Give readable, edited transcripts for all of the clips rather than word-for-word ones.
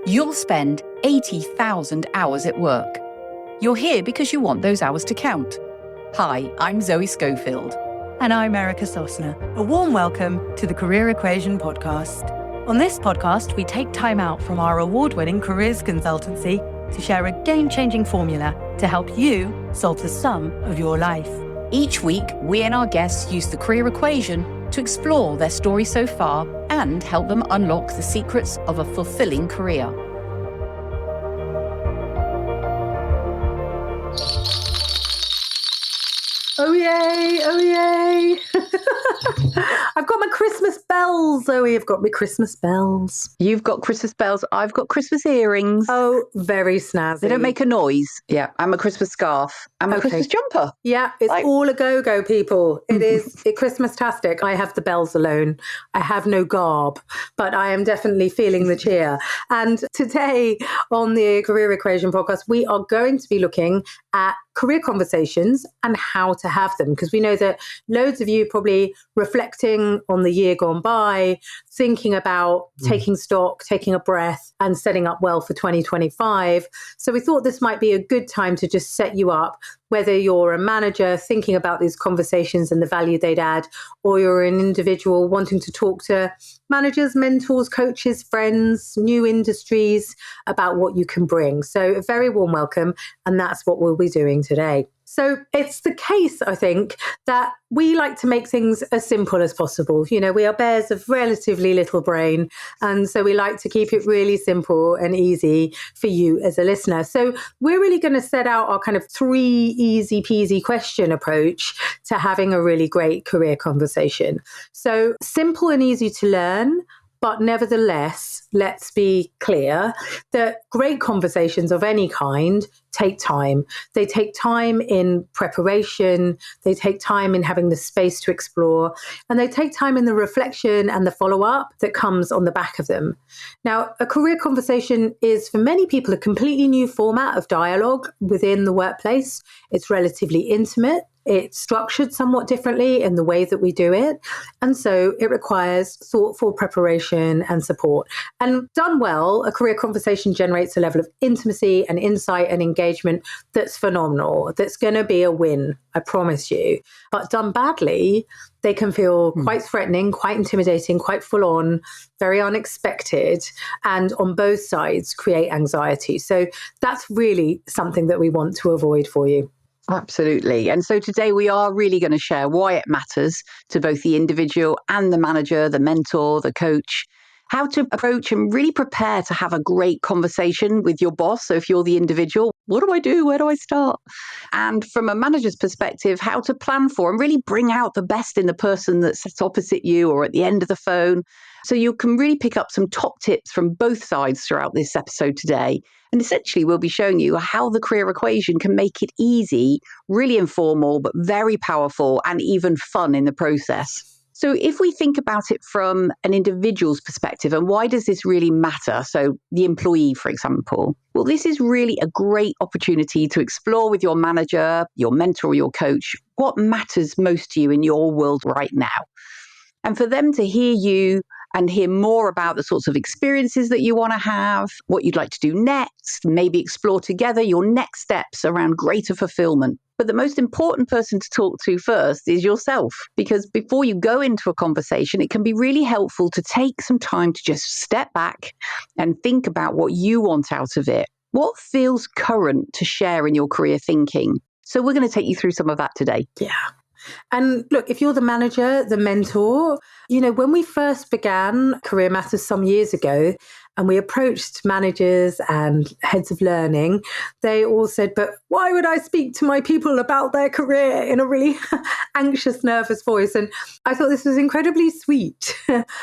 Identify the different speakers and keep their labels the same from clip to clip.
Speaker 1: You'll spend 80,000 hours at work. You're here because you want those hours to count. Hi, I'm Zoe Schofield.
Speaker 2: And I'm Erica Sosna. A warm welcome to the Career Equation podcast. On this podcast, we take time out from our award-winning careers consultancy to share a game-changing formula to help you solve the sum of your life.
Speaker 1: Each week, we and our guests use the career equation to explore their story so far and help them unlock the secrets of a fulfilling career.
Speaker 3: Oh yay, oh yay. I've got my Christmas bells, Zoe. I've got my Christmas bells.
Speaker 4: You've got Christmas bells. I've got Christmas earrings.
Speaker 3: Oh, very snazzy.
Speaker 4: They don't make a noise. Yeah, I'm a Christmas scarf. I'm a Christmas jumper.
Speaker 3: Yeah, it's all a go-go, people. It is Christmas-tastic. I have the bells alone. I have no garb, but I am definitely feeling the cheer. And today on the Career Equation podcast, we are going to be looking at career conversations and how to have them, because we know that loads of you probably reflecting on the year gone by, thinking about taking stock, taking a breath and setting up well for 2025. So we thought this might be a good time to just set you up, whether you're a manager thinking about these conversations and the value they'd add, or you're an individual wanting to talk to managers, mentors, coaches, friends, new industries about what you can bring. So a very warm welcome. And that's what we'll be doing today. So it's the case, I think, that we like to make things as simple as possible. You know, we are bears of relatively little brain. And so we like to keep it really simple and easy for you as a listener. So we're really going to set out our kind of 3 easy peasy question approach to having a really great career conversation. So simple and easy to learn. But nevertheless, let's be clear that great conversations of any kind take time. They take time in preparation. They take time in having the space to explore. And they take time in the reflection and the follow-up that comes on the back of them. Now, a career conversation is, for many people, a completely new format of dialogue within the workplace. It's relatively intimate. It's structured somewhat differently in the way that we do it. And so it requires thoughtful preparation and support. And done well, a career conversation generates a level of intimacy and insight and engagement that's phenomenal. That's going to be a win, I promise you. But done badly, they can feel quite threatening, quite intimidating, quite full on, very unexpected, and on both sides create anxiety. So that's really something that we want to avoid for you.
Speaker 4: Absolutely. And so today we are really going to share why it matters to both the individual and the manager, the mentor, the coach, how to approach and really prepare to have a great conversation with your boss. So if you're the individual, what do I do? Where do I start? And from a manager's perspective, how to plan for and really bring out the best in the person that sits opposite you or at the end of the phone. So you can really pick up some top tips from both sides throughout this episode today. And essentially, we'll be showing you how the career equation can make it easy, really informal, but very powerful and even fun in the process. So if we think about it from an individual's perspective, and why does this really matter? So the employee, for example, well, this is really a great opportunity to explore with your manager, your mentor, or your coach, what matters most to you in your world right now. And for them to hear you and hear more about the sorts of experiences that you want to have, what you'd like to do next, maybe explore together your next steps around greater fulfillment. But the most important person to talk to first is yourself, because before you go into a conversation, it can be really helpful to take some time to just step back and think about what you want out of it. What feels current to share in your career thinking? So we're going to take you through some of that today.
Speaker 3: Yeah. And look, if you're the manager, the mentor, you know, when we first began Career Matters some years ago and we approached managers and heads of learning, they all said, but why would I speak to my people about their career in a really anxious, nervous voice? And I thought this was incredibly sweet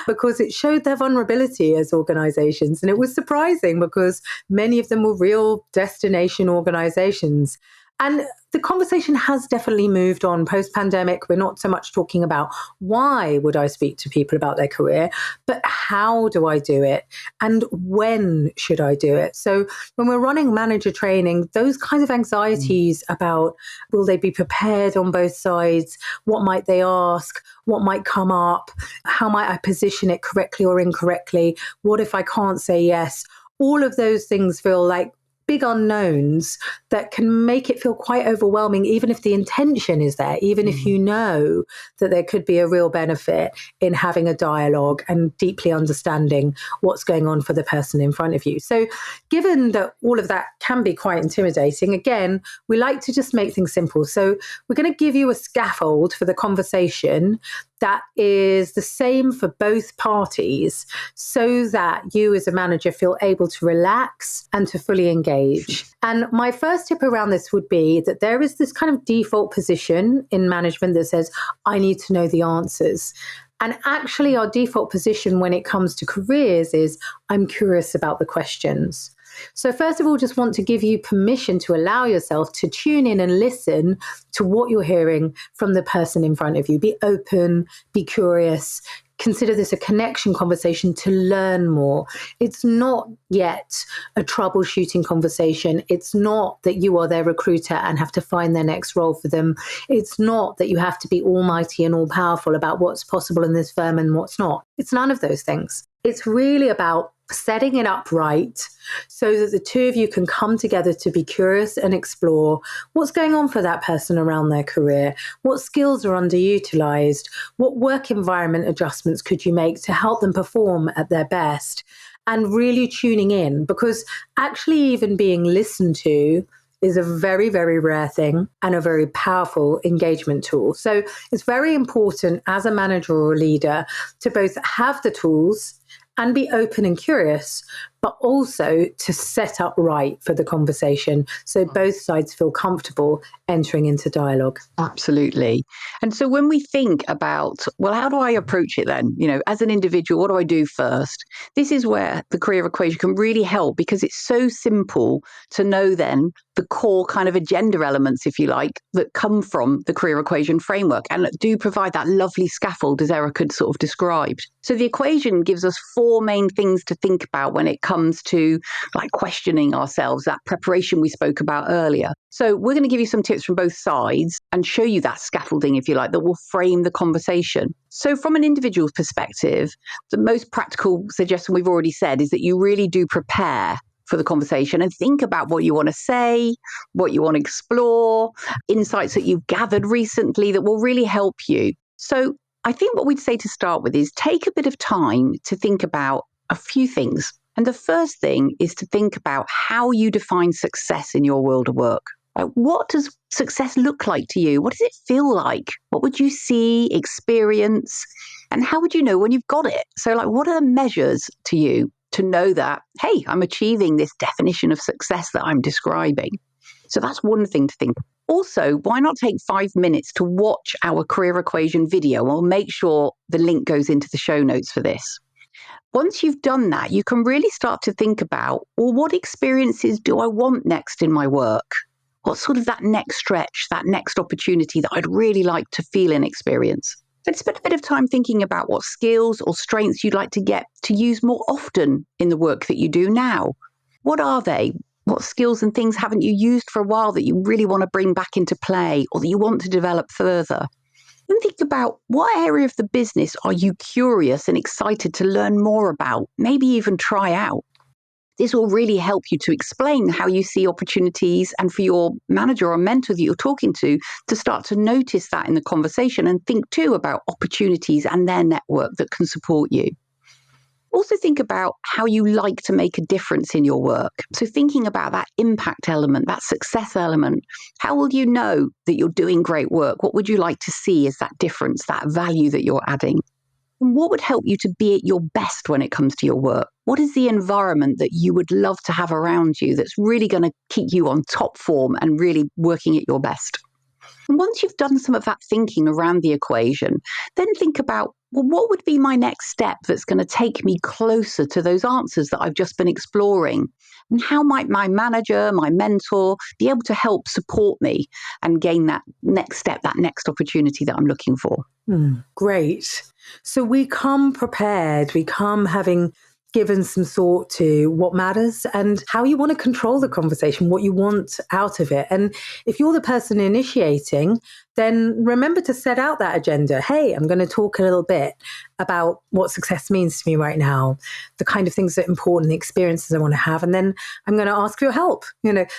Speaker 3: because it showed their vulnerability as organizations. And it was surprising because many of them were real destination organizations. And the conversation has definitely moved on post-pandemic. We're not so much talking about why would I speak to people about their career, but how do I do it? And when should I do it? So when we're running manager training, those kinds of anxieties about will they be prepared on both sides? What might they ask? What might come up? How might I position it correctly or incorrectly? What if I can't say yes? all of those things feel like big unknowns that can make it feel quite overwhelming, even if the intention is there, even if you know that there could be a real benefit in having a dialogue and deeply understanding what's going on for the person in front of you. So given that all of that can be quite intimidating, again, we like to just make things simple. So we're going to give you a scaffold for the conversation that is the same for both parties, so that you as a manager feel able to relax and to fully engage. And my first tip around this would be that there is this kind of default position in management that says, I need to know the answers. And actually, our default position when it comes to careers is, I'm curious about the questions. So first of all, just want to give you permission to allow yourself to tune in and listen to what you're hearing from the person in front of you. Be open, be curious. Consider this a connection conversation to learn more. It's not yet a troubleshooting conversation. It's not that you are their recruiter and have to find their next role for them. It's not that you have to be almighty and all powerful about what's possible in this firm and what's not. It's none of those things. It's really about setting it up right so that the two of you can come together to be curious and explore what's going on for that person around their career, what skills are underutilized, what work environment adjustments could you make to help them perform at their best, and really tuning in, because actually even being listened to is a very, very rare thing and a very powerful engagement tool. So it's very important as a manager or a leader to both have the tools and be open and curious, but also to set up right for the conversation so both sides feel comfortable entering into dialogue.
Speaker 4: Absolutely. And so when we think about, well, how do I approach it then? You know, as an individual, what do I do first? This is where the career equation can really help, because it's so simple to know then the core kind of agenda elements, if you like, that come from the career equation framework and do provide that lovely scaffold, as Erica sort of described. So the equation gives us four main things to think about when it comes to like questioning ourselves, that preparation we spoke about earlier. So we're going to give you some tips from both sides and show you that scaffolding, if you like, that will frame the conversation. So from an individual's perspective, the most practical suggestion we've already said is that you really do prepare for the conversation and think about what you want to say, what you want to explore, insights that you've gathered recently that will really help you. So I think what we'd say to start with is take a bit of time to think about a few things. And the first thing is to think about how you define success in your world of work. What does success look like to you? What does it feel like? What would you see, experience? And how would you know when you've got it? So like, what are the measures to you to know that, hey, I'm achieving this definition of success that I'm describing? So that's one thing to think. Also, why not take 5 minutes to watch our career equation video? I'll make sure the link goes into the show notes for this. Once you've done that, you can really start to think about, well, what experiences do I want next in my work? What's sort of that next stretch, that next opportunity that I'd really like to feel and experience? Let's spend a bit of time thinking about what skills or strengths you'd like to get to use more often in the work that you do now. What are they? What skills and things haven't you used for a while that you really want to bring back into play or that you want to develop further? And think about what area of the business are you curious and excited to learn more about, maybe even try out. This will really help you to explain how you see opportunities, and for your manager or mentor that you're talking to start to notice that in the conversation and think too about opportunities and their network that can support you. Also think about how you like to make a difference in your work. So thinking about that impact element, that success element, how will you know that you're doing great work? What would you like to see as that difference, that value that you're adding? And what would help you to be at your best when it comes to your work? What is the environment that you would love to have around you that's really going to keep you on top form and really working at your best? And once you've done some of that thinking around the equation, then think about, well, what would be my next step that's going to take me closer to those answers that I've just been exploring? And how might my manager, my mentor, be able to help support me and gain that next step, that next opportunity that I'm looking for?
Speaker 3: Great. So we come prepared. We come having given some thought to what matters and how you want to control the conversation, what you want out of it. And if you're the person initiating, then remember to set out that agenda. Hey, I'm going to talk a little bit about what success means to me right now, the kind of things that are important, the experiences I want to have, and then I'm going to ask for your help.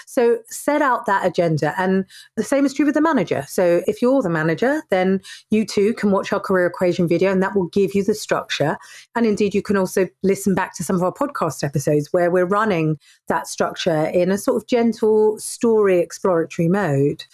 Speaker 3: So set out that agenda. And the same is true with the manager. So if you're the manager, then you too can watch our career equation video, and that will give you the structure. And indeed, you can also listen back to some of our podcast episodes where we're running that structure in a sort of gentle story exploratory mode.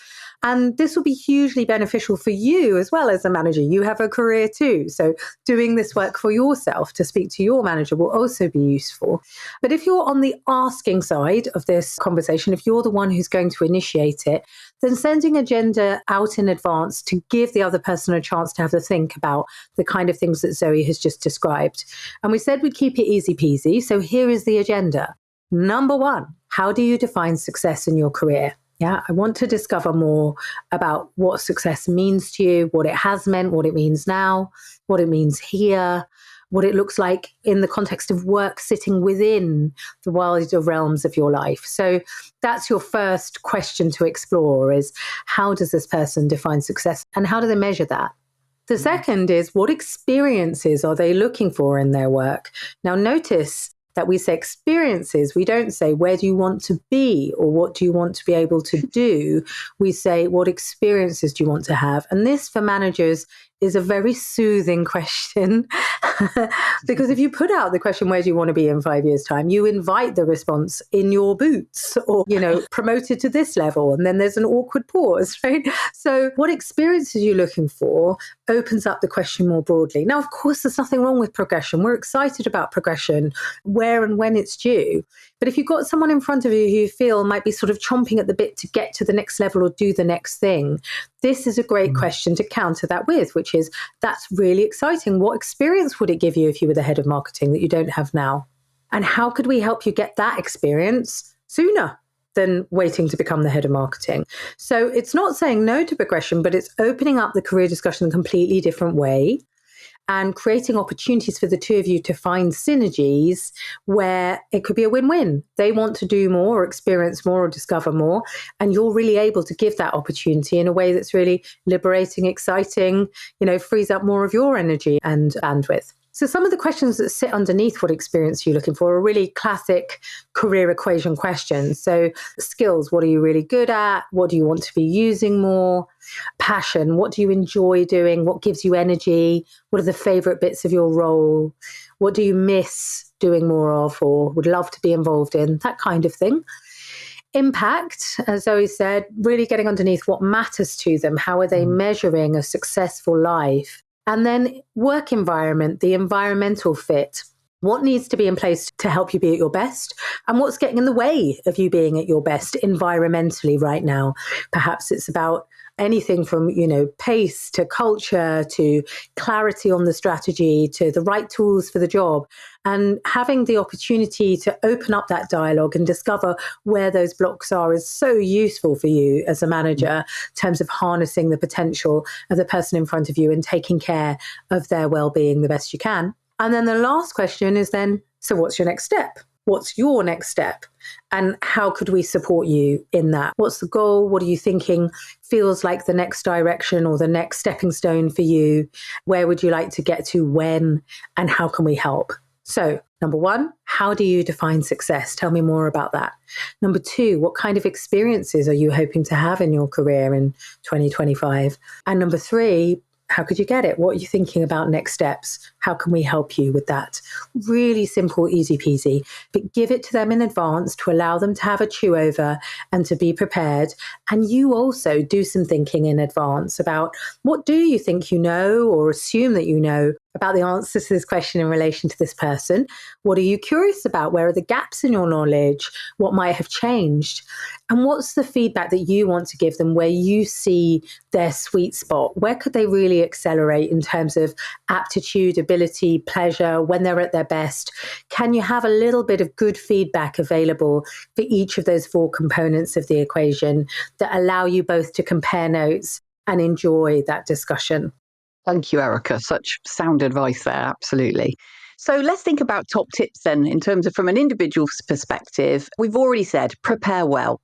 Speaker 3: And this will be hugely beneficial for you as well as a manager. You have a career too. So doing this work for yourself to speak to your manager will also be useful. But if you're on the asking side of this conversation, if you're the one who's going to initiate it, then sending agenda out in advance to give the other person a chance to have a think about the kind of things that Zoe has just described. And we said we'd keep it easy peasy. So here is the agenda. Number 1, how do you define success in your career? Yeah, I want to discover more about what success means to you, what it has meant, what it means now, what it means here, what it looks like in the context of work sitting within the wider realms of your life. So that's your first question to explore is, how does this person define success and how do they measure that? The second is, what experiences are they looking for in their work? Now, notice that we say experiences. We don't say, where do you want to be or what do you want to be able to do? We say, what experiences do you want to have? And this for managers is a very soothing question because if you put out the question, where do you want to be in 5 years' time? You invite the response, in your boots, or, promoted to this level. And then there's an awkward pause, right? So what experiences are you looking for opens up the question more broadly. Now, of course, there's nothing wrong with progression. We're excited about progression, where and when it's due. But if you've got someone in front of you who you feel might be sort of chomping at the bit to get to the next level or do the next thing, this is a great question to counter that with, which is, that's really exciting. What experience would it give you if you were the head of marketing that you don't have now? And how could we help you get that experience sooner than waiting to become the head of marketing? So it's not saying no to progression, but it's opening up the career discussion in a completely different way and creating opportunities for the two of you to find synergies where it could be a win-win. They want to do more or experience more or discover more, and you're really able to give that opportunity in a way that's really liberating, exciting, frees up more of your energy and bandwidth. So some of the questions that sit underneath what experience you're looking for are really classic career equation questions. So skills, what are you really good at? What do you want to be using more? Passion, what do you enjoy doing? What gives you energy? What are the favorite bits of your role? What do you miss doing more of or would love to be involved in? That kind of thing. Impact, as Zoe said, really getting underneath what matters to them. How are they measuring a successful life? And then work environment, the environmental fit. What needs to be in place to help you be at your best? And what's getting in the way of you being at your best environmentally right now? Perhaps it's about anything from, pace to culture to clarity on the strategy to the right tools for the job, and having the opportunity to open up that dialogue and discover where those blocks are is so useful for you as a manager in terms of harnessing the potential of the person in front of you and taking care of their well-being the best you can. And then the last question is then, so what's your next step? What's your next step? And how could we support you in that? What's the goal? What are you thinking feels like the next direction or the next stepping stone for you? Where would you like to get to when? And how can we help? So, number 1, how do you define success? Tell me more about that. Number 2, what kind of experiences are you hoping to have in your career in 2025? And number 3, how could you get it? What are you thinking about next steps? How can we help you with that? Really simple, easy peasy, but give it to them in advance to allow them to have a chew over and to be prepared. And you also do some thinking in advance about, what do you think you know or assume that you know about the answers to this question in relation to this person? What are you curious about? Where are the gaps in your knowledge? What might have changed? And what's the feedback that you want to give them where you see their sweet spot? Where could they really accelerate in terms of aptitude, ability, pleasure, when they're at their best? Can you have a little bit of good feedback available for each of those 4 components of the equation that allow you both to compare notes and enjoy that discussion?
Speaker 4: Thank you, Erica. Such sound advice there. Absolutely. So let's think about top tips then in terms of from an individual's perspective. We've already said prepare well.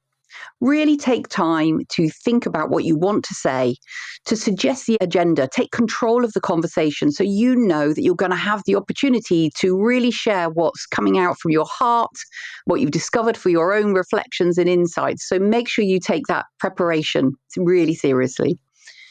Speaker 4: Really take time to think about what you want to say, to suggest the agenda, take control of the conversation so you know that you're going to have the opportunity to really share what's coming out from your heart, what you've discovered for your own reflections and insights. So make sure you take that preparation really seriously.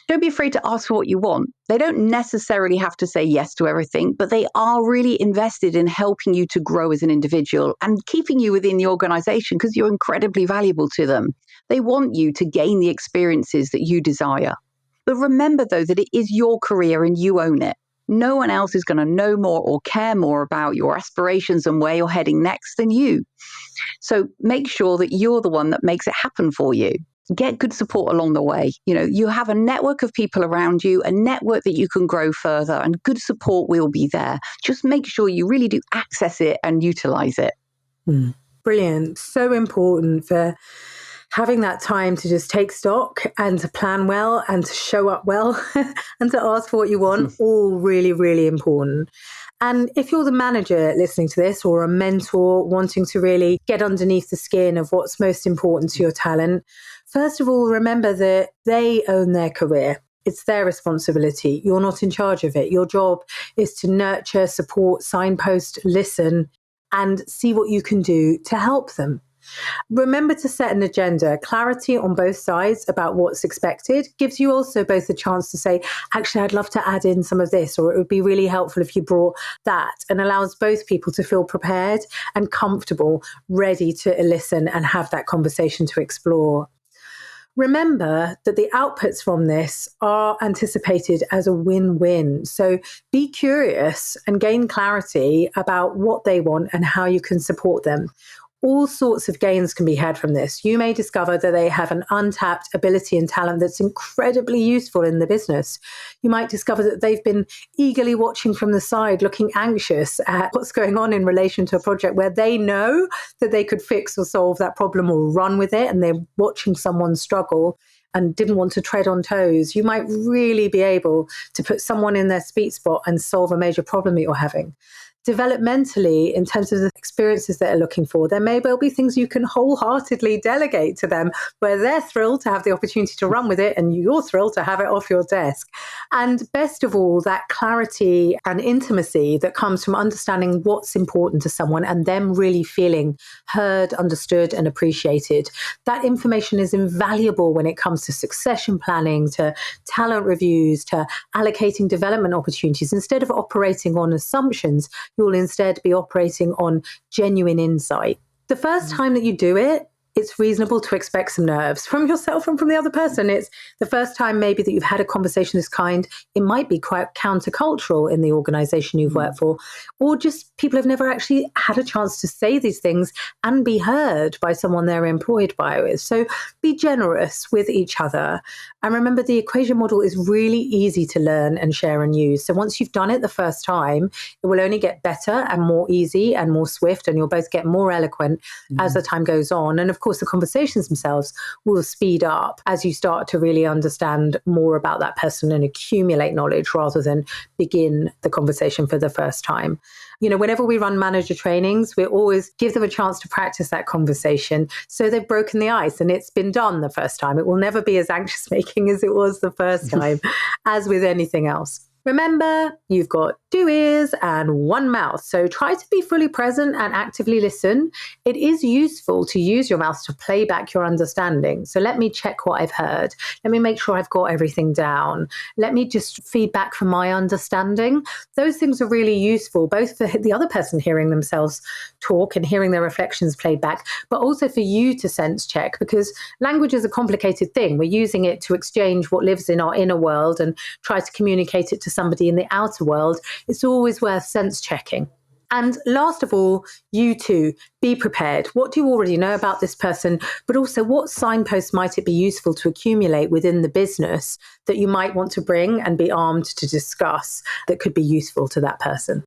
Speaker 4: Don't be afraid to ask for what you want. They don't necessarily have to say yes to everything, but they are really invested in helping you to grow as an individual and keeping you within the organization because you're incredibly valuable to them. They want you to gain the experiences that you desire. But remember, though, that it is your career and you own it. No one else is going to know more or care more about your aspirations and where you're heading next than you. So make sure that you're the one that makes it happen for you. Get good support along the way. You have a network of people around you, a network that you can grow further, and good support will be there. Just make sure you really do access it and utilize it.
Speaker 3: Brilliant. So important for having that time to just take stock and to plan well and to show up well and to ask for what you want. All really, really important. And if you're the manager listening to this or a mentor wanting to really get underneath the skin of what's most important to your talent, first of all, remember that they own their career. It's their responsibility. You're not in charge of it. Your job is to nurture, support, signpost, listen, and see what you can do to help them. Remember to set an agenda. Clarity on both sides about what's expected gives you also both a chance to say, actually, I'd love to add in some of this, or it would be really helpful if you brought that, and allows both people to feel prepared and comfortable, ready to listen and have that conversation to explore. Remember that the outputs from this are anticipated as a win-win. So be curious and gain clarity about what they want and how you can support them. All sorts of gains can be had from this. You may discover that they have an untapped ability and talent that's incredibly useful in the business. You might discover that they've been eagerly watching from the side, looking anxious at what's going on in relation to a project where they know that they could fix or solve that problem or run with it, and they're watching someone struggle and didn't want to tread on toes. You might really be able to put someone in their sweet spot and solve a major problem that you're having. Developmentally, in terms of the experiences that they're looking for, there may well be things you can wholeheartedly delegate to them where they're thrilled to have the opportunity to run with it and you're thrilled to have it off your desk. And best of all, that clarity and intimacy that comes from understanding what's important to someone and them really feeling heard, understood, and appreciated. That information is invaluable when it comes to succession planning, to talent reviews, to allocating development opportunities. Instead of operating on assumptions, you'll instead be operating on genuine insight. The first time that you do it, it's reasonable to expect some nerves from yourself and from the other person. It's the first time maybe that you've had a conversation of this kind. It might be quite countercultural in the organization you've worked for, or just people have never actually had a chance to say these things and be heard by someone they're employed by. So be generous with each other. And remember, the equation model is really easy to learn and share and use. So once you've done it the first time, it will only get better and more easy and more swift, and you'll both get more eloquent as the time goes on. And of course, the conversations themselves will speed up as you start to really understand more about that person and accumulate knowledge rather than begin the conversation for the first time. Whenever we run manager trainings, we always give them a chance to practice that conversation. So they've broken the ice and it's been done the first time. It will never be as anxious making as it was the first time, as with anything else. Remember, you've got 2 ears and 1 mouth, so try to be fully present and actively listen. It is useful to use your mouth to play back your understanding. So let me check what I've heard. Let me make sure I've got everything down. Let me just feed back from my understanding. Those things are really useful, both for the other person hearing themselves talk and hearing their reflections played back, but also for you to sense check, because language is a complicated thing. We're using it to exchange what lives in our inner world and try to communicate it to somebody in the outer world. It's always worth sense checking. And last of all, you too, be prepared. What do you already know about this person, but also what signposts might it be useful to accumulate within the business that you might want to bring and be armed to discuss that could be useful to that person?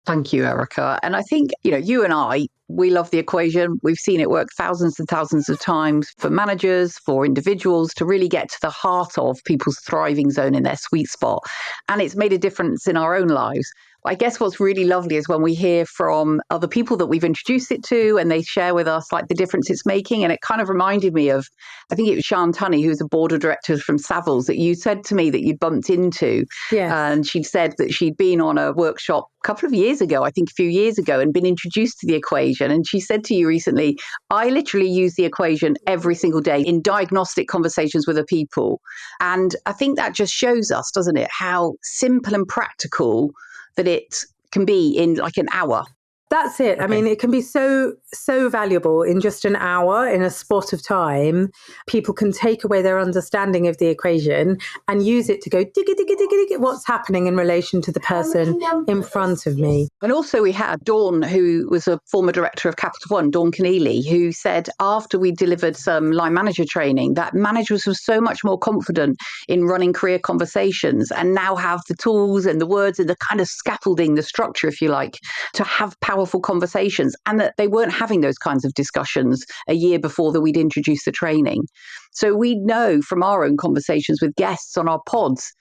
Speaker 4: Thank you, Erica. And I think, you and I, we love the equation. We've seen it work thousands and thousands of times for managers, for individuals, to really get to the heart of people's thriving zone in their sweet spot. And it's made a difference in our own lives. I guess what's really lovely is when we hear from other people that we've introduced it to and they share with us like the difference it's making. And it kind of reminded me of, I think it was Sian Tunney, who's a board of directors from Savills, that you said to me that you bumped into.
Speaker 3: Yes.
Speaker 4: And she'd said that she'd been on a workshop a couple of years ago, I think a few years ago, and been introduced to the equation. And she said to you recently, I literally use the equation every single day in diagnostic conversations with the people. And I think that just shows us, doesn't it, how simple and practical that it can be in like an hour.
Speaker 3: That's it. I mean, it can be so valuable in just an hour, in a spot of time. People can take away their understanding of the equation and use it to go, diggy, diggy, diggy, diggy, what's happening in relation to the person in front of me.
Speaker 4: And also we had Dawn, who was a former director of Capital One, Dawn Keneally, who said after we delivered some line manager training, that managers were so much more confident in running career conversations and now have the tools and the words and the kind of scaffolding, the structure, if you like, to have powerful conversations, and that they weren't having those kinds of discussions a year before that we'd introduced the training. So we know from our own conversations with guests on our pods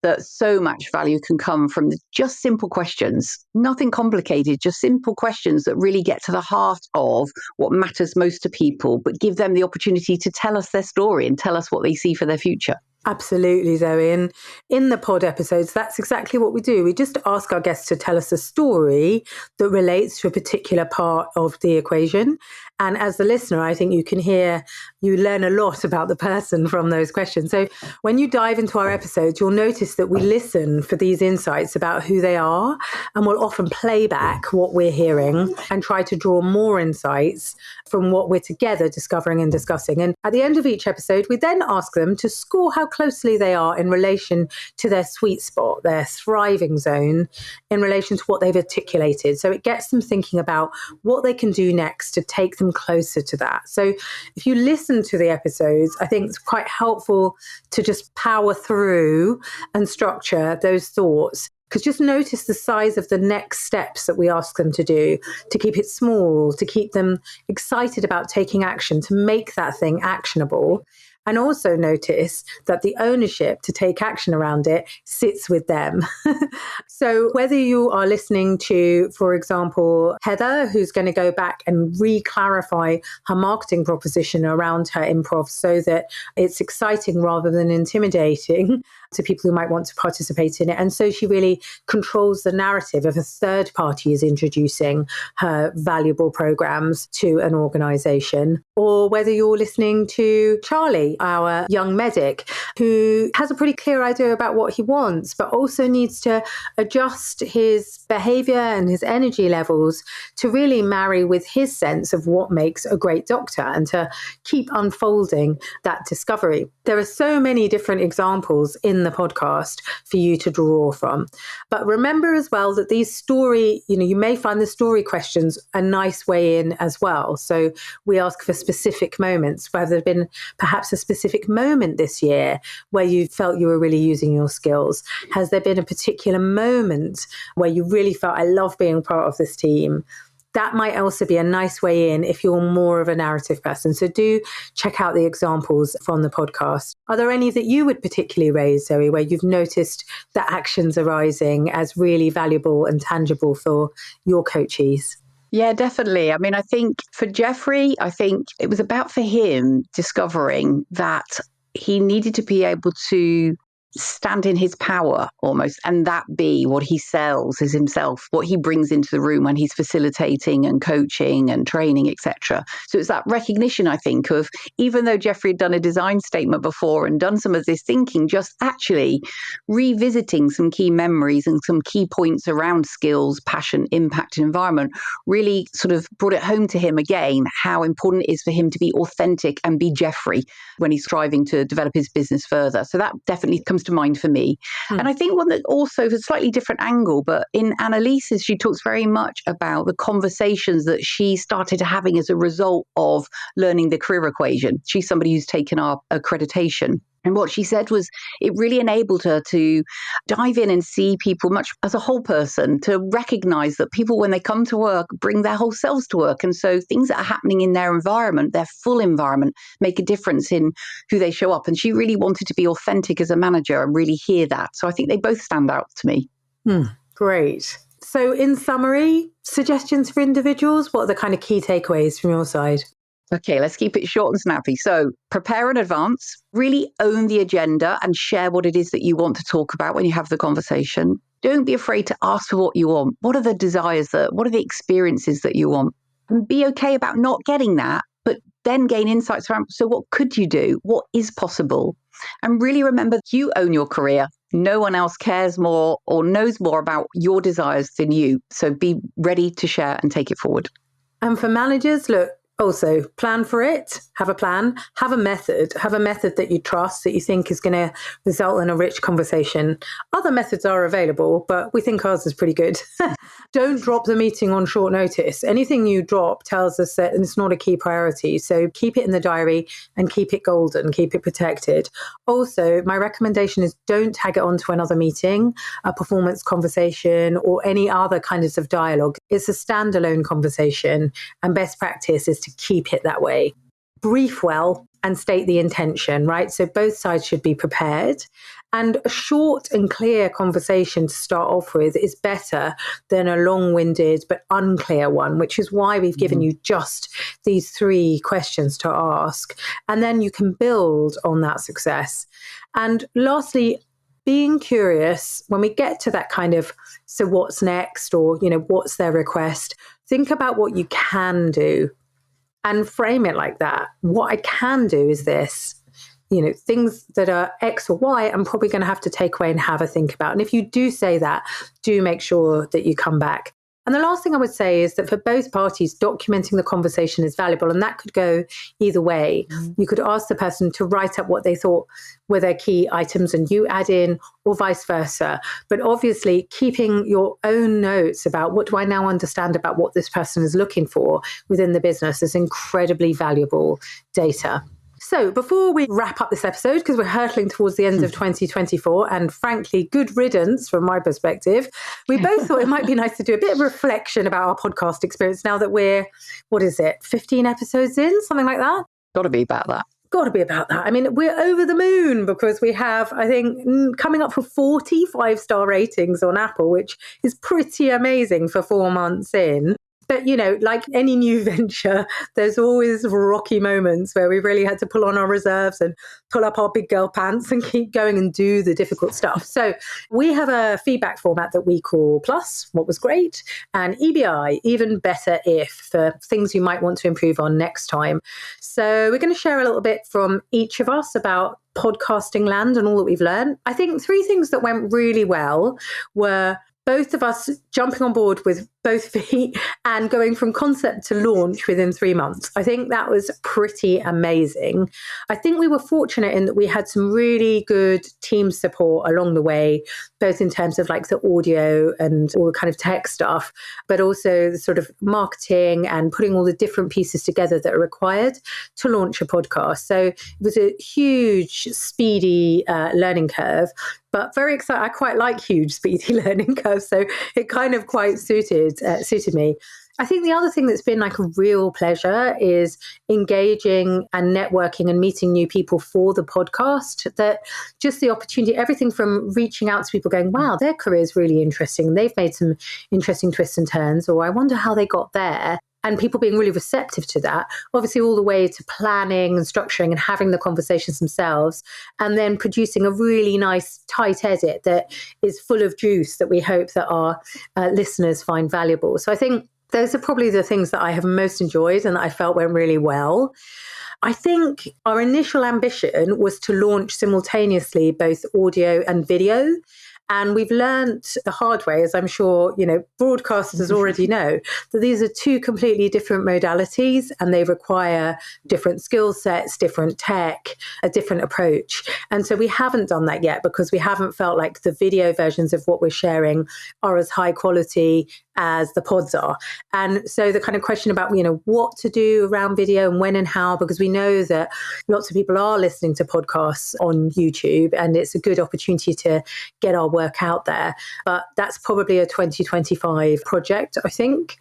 Speaker 4: that so much value can come from just simple questions, nothing complicated, just simple questions that really get to the heart of what matters most to people, but give them the opportunity to tell us their story and tell us what they see for their future.
Speaker 3: Absolutely, Zoe. And in the pod episodes, that's exactly what we do. We just ask our guests to tell us a story that relates to a particular part of the equation. And as the listener, I think you learn a lot about the person from those questions. So when you dive into our episodes, you'll notice that we listen for these insights about who they are, and we'll often play back what we're hearing and try to draw more insights from what we're together discovering and discussing. And at the end of each episode, we then ask them to score how closely they are in relation to their sweet spot, their thriving zone, in relation to what they've articulated. So it gets them thinking about what they can do next to take them closer to that. So if you listen to the episodes, I think it's quite helpful to just power through and structure those thoughts. Because just notice the size of the next steps that we ask them to do, to keep it small, to keep them excited about taking action, to make that thing actionable. And also notice that the ownership to take action around it sits with them. So whether you are listening to, for example, Heather, who's going to go back and re-clarify her marketing proposition around her improv so that it's exciting rather than intimidating to people who might want to participate in it. And so she really controls the narrative if a third party is introducing her valuable programs to an organization. Or whether you're listening to Charlie, our young medic, who has a pretty clear idea about what he wants, but also needs to adjust his behavior and his energy levels to really marry with his sense of what makes a great doctor and to keep unfolding that discovery. There are so many different examples in the podcast for you to draw from. But remember as well that these you may find the story questions a nice way in as well. So we ask for specific moments, whether there's been perhaps a specific moment this year where you felt you were really using your skills. Has there been a particular moment where you really felt, I love being part of this team? That might also be a nice way in if you're more of a narrative person. So do check out the examples from the podcast. Are there any that you would particularly raise, Zoe, where you've noticed that actions arising as really valuable and tangible for your coachees?
Speaker 4: Yeah, definitely. I mean, I think for Jeffrey, I think it was about for him discovering that he needed to be able to stand in his power almost, and that be what he sells is himself, what he brings into the room when he's facilitating and coaching and training, etc. So it's that recognition, I think, of even though Jeffrey had done a design statement before and done some of this thinking, just actually revisiting some key memories and some key points around skills, passion, impact, and environment really sort of brought it home to him again, how important it is for him to be authentic and be Jeffrey when he's striving to develop his business further. So that definitely comes to mind for me. And I think one that also is a slightly different angle, but in Annalise's, she talks very much about the conversations that she started having as a result of learning the career equation. She's somebody who's taken our accreditation. And what she said was it really enabled her to dive in and see people much as a whole person, to recognize that people, when they come to work, bring their whole selves to work. And so things that are happening in their environment, their full environment, make a difference in who they show up. And she really wanted to be authentic as a manager and really hear that. So I think they both stand out to me.
Speaker 3: Great. So in summary, suggestions for individuals, what are the kind of key takeaways from your side?
Speaker 4: Okay, let's keep it short and snappy. So prepare in advance, really own the agenda and share what it is that you want to talk about when you have the conversation. Don't be afraid to ask for what you want. What are the desires what are the experiences that you want? And be okay about not getting that, but then gain insights around, so what could you do? What is possible? And really remember, you own your career. No one else cares more or knows more about your desires than you. So be ready to share and take it forward.
Speaker 3: And for managers, look, also plan for it, have a plan, have a method that you trust, that you think is going to result in a rich conversation. Other methods are available, but we think ours is pretty good. Don't drop the meeting on short notice. Anything you drop tells us that it's not a key priority. So keep it in the diary and keep it golden, keep it protected. Also, my recommendation is don't tag it onto another meeting, a performance conversation, or any other kinds of dialogue. It's a standalone conversation, and best practice is to keep it that way. Brief well and state the intention, right? So both sides should be prepared. And a short and clear conversation to start off with is better than a long-winded but unclear one, which is why we've given you just these 3 questions to ask. And then you can build on that success. And lastly, being curious when we get to that kind of, so what's next, or, what's their request? Think about what you can do and frame it like that. What I can do is this. Things that are X or Y, I'm probably going to have to take away and have a think about. And if you do say that, do make sure that you come back. And the last thing I would say is that for both parties, documenting the conversation is valuable. And that could go either way. You could ask the person to write up what they thought were their key items and you add in, or vice versa. But obviously, keeping your own notes about what do I now understand about what this person is looking for within the business is incredibly valuable data. So before we wrap up this episode, because we're hurtling towards the end of 2024, and frankly, good riddance from my perspective, we both thought it might be nice to do a bit of reflection about our podcast experience now that we're, 15 episodes in, something like that?
Speaker 4: Got to be about that.
Speaker 3: Got to be about that. I mean, we're over the moon because we have, I think, coming up for 40 5-star ratings on Apple, which is pretty amazing for 4 months in. But, like any new venture, there's always rocky moments where we really had to pull on our reserves and pull up our big girl pants and keep going and do the difficult stuff. So we have a feedback format that we call Plus, what was great, and EBI, even better if, for things you might want to improve on next time. So we're going to share a little bit from each of us about podcasting land and all that we've learned. I think 3 things that went really well were both of us jumping on board with both feet and going from concept to launch within 3 months. I think that was pretty amazing. I think we were fortunate in that we had some really good team support along the way, both in terms of like the audio and all the kind of tech stuff, but also the sort of marketing and putting all the different pieces together that are required to launch a podcast. So it was a huge, speedy learning curve, but very exciting. I quite like huge, speedy learning curves, so it kind of quite suited me. I think the other thing that's been like a real pleasure is engaging and networking and meeting new people for the podcast. That just the opportunity, everything from reaching out to people going, wow, their career is really interesting. They've made some interesting twists and turns, or I wonder how they got there. And people being really receptive to that, obviously all the way to planning and structuring and having the conversations themselves, and then producing a really nice tight edit that is full of juice that we hope that our listeners find valuable. So I think those are probably the things that I have most enjoyed and that I felt went really well. I think our initial ambition was to launch simultaneously both audio and video. And we've learned the hard way, as I'm sure, broadcasters already know, that these are 2 completely different modalities and they require different skill sets, different tech, a different approach. And so we haven't done that yet because we haven't felt like the video versions of what we're sharing are as high quality as the pods are. And so the kind of question about, what to do around video and when and how, because we know that lots of people are listening to podcasts on YouTube and it's a good opportunity to get our work out there. But that's probably a 2025 project, I think.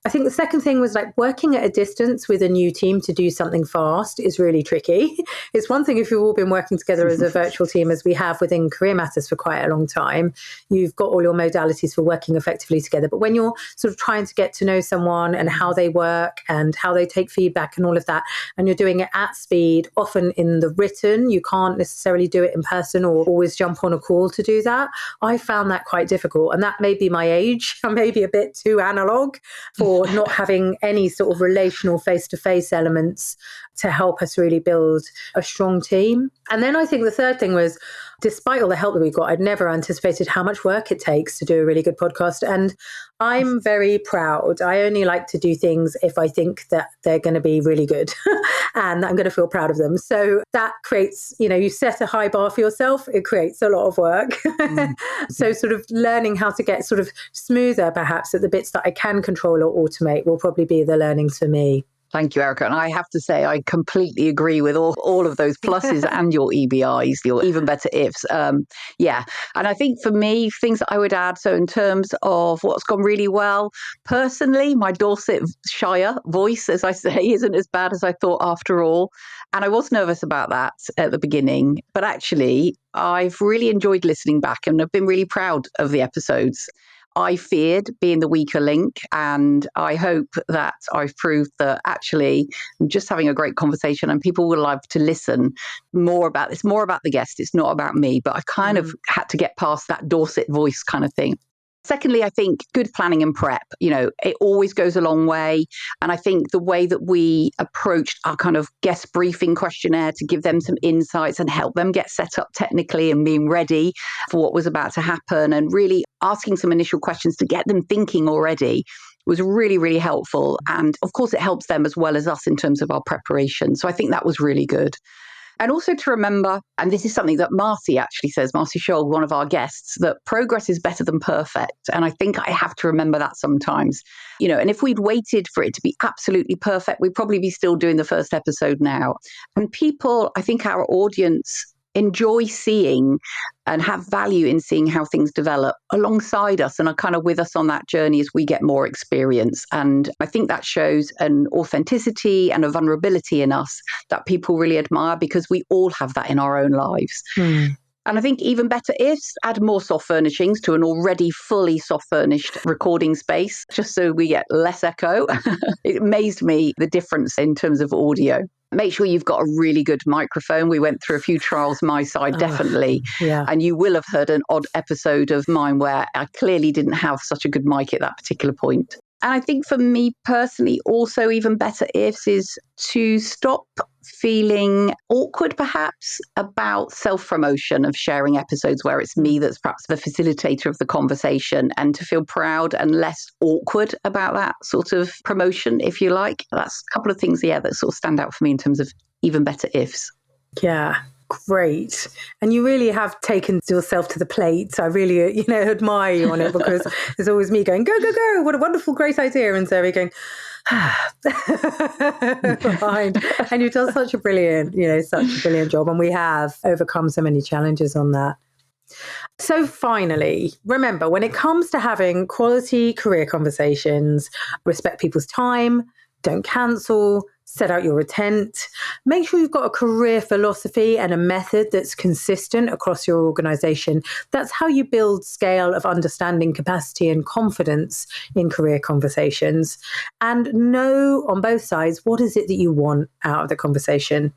Speaker 3: I think the second thing was like working at a distance with a new team to do something fast is really tricky. It's one thing if you've all been working together as a virtual team, as we have within Career Matters for quite a long time, you've got all your modalities for working effectively together. But when you're sort of trying to get to know someone and how they work and how they take feedback and all of that, and you're doing it at speed, often in the written, you can't necessarily do it in person or always jump on a call to do that. I found that quite difficult. And that may be my age. I may be a bit too analog for not having any sort of relational face-to-face elements to help us really build a strong team. And then I think the third thing was, despite all the help that we got, I'd never anticipated how much work it takes to do a really good podcast. And I'm very proud. I only like to do things if I think that they're going to be really good and I'm going to feel proud of them. So that creates, you set a high bar for yourself. It creates a lot of work. So sort of learning how to get sort of smoother, perhaps, at the bits that I can control or automate will probably be the learnings for me.
Speaker 4: Thank you, Erica. And I have to say, I completely agree with all of those pluses and your EBIs, your even better ifs. Yeah. And I think for me, things that I would add, so in terms of what's gone really well, personally, my Dorsetshire voice, as I say, isn't as bad as I thought after all. And I was nervous about that at the beginning. But actually, I've really enjoyed listening back and I've been really proud of the episodes. I feared being the weaker link, and I hope that I've proved that actually I'm just having a great conversation and people will love to listen more about this, more about the guest. It's not about me, but I've kind of had to get past that Dorset voice kind of thing. Secondly, I think good planning and prep, it always goes a long way. And I think the way that we approached our kind of guest briefing questionnaire to give them some insights and help them get set up technically and being ready for what was about to happen and really asking some initial questions to get them thinking already was really, really helpful. And of course, it helps them as well as us in terms of our preparation. So I think that was really good. And also to remember, and this is something that Marcy actually says, Marcy Scholl, one of our guests, that progress is better than perfect. And I think I have to remember that sometimes, and if we'd waited for it to be absolutely perfect, we'd probably be still doing the first episode now. And people, I think our audience enjoy seeing and have value in seeing how things develop alongside us and are kind of with us on that journey as we get more experience. And I think that shows an authenticity and a vulnerability in us that people really admire because we all have that in our own lives. And I think even better ifs, add more soft furnishings to an already fully soft furnished recording space, just so we get less echo. It amazed me the difference in terms of audio. Make sure you've got a really good microphone. We went through a few trials my side, definitely.
Speaker 3: Yeah.
Speaker 4: And you will have heard an odd episode of mine where I clearly didn't have such a good mic at that particular point. And I think for me personally, also even better ifs is to stop feeling awkward, perhaps, about self-promotion of sharing episodes where it's me that's perhaps the facilitator of the conversation, and to feel proud and less awkward about that sort of promotion, if you like. That's a couple of things, that sort of stand out for me in terms of even better ifs.
Speaker 3: Yeah. Great. And you really have taken yourself to the plate. I really, admire you on it, because there's always me going, go, go, go. What a wonderful, great idea. And Zoe going, behind. And you've done such a brilliant job. And we have overcome so many challenges on that. So finally, remember, when it comes to having quality career conversations, respect people's time, don't cancel, set out your intent, make sure you've got a career philosophy and a method that's consistent across your organization. That's how you build scale of understanding, capacity, and confidence in career conversations. And know on both sides, what is it that you want out of the conversation?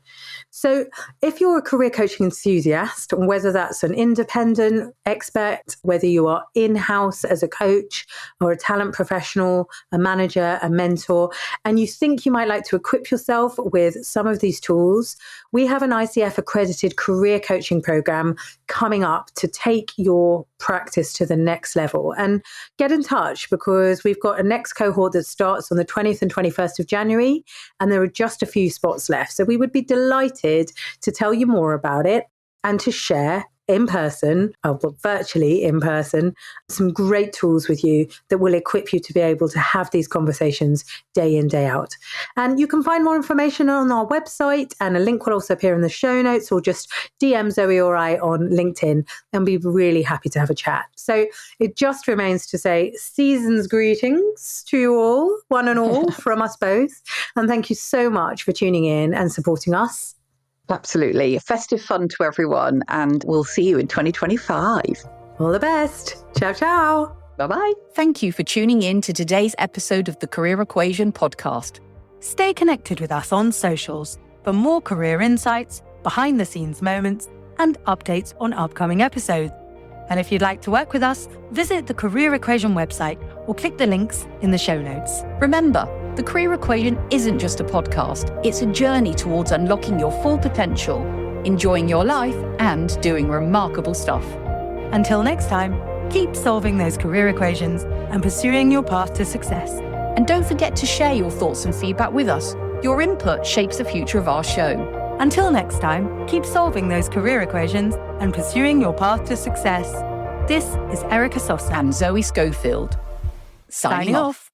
Speaker 3: So if you're a career coaching enthusiast, whether that's an independent expert, whether you are in-house as a coach or a talent professional, a manager, a mentor, and you think you might like to equip yourself with some of these tools, we have an ICF accredited career coaching program coming up to take your practice to the next level. And get in touch, because we've got a next cohort that starts on the 20th and 21st of January, and there are just a few spots left. So we would be delighted to tell you more about it and to share in person, virtually in person, some great tools with you that will equip you to be able to have these conversations day in, day out. And you can find more information on our website, and a link will also appear in the show notes, or just DM Zoe or I on LinkedIn, and be really happy to have a chat. So it just remains to say season's greetings to you all, one and all, from us both. And thank you so much for tuning in and supporting us.
Speaker 4: Absolutely. Festive fun to everyone, and we'll see you in 2025.
Speaker 3: All the best. Ciao, ciao.
Speaker 4: Bye-bye.
Speaker 1: Thank you for tuning in to today's episode of the Career Equation podcast.
Speaker 2: Stay connected with us on socials for more career insights, behind-the-scenes moments, and updates on upcoming episodes. And if you'd like to work with us, visit the Career Equation website or click the links in the show notes.
Speaker 1: Remember, the Career Equation isn't just a podcast, it's a journey towards unlocking your full potential, enjoying your life, and doing remarkable stuff.
Speaker 2: Until next time, keep solving those career equations and pursuing your path to success.
Speaker 1: And don't forget to share your thoughts and feedback with us. Your input shapes the future of our show.
Speaker 2: Until next time, keep solving those career equations and pursuing your path to success. This is Erica Sosna
Speaker 1: And Zoe Schofield. Signing off.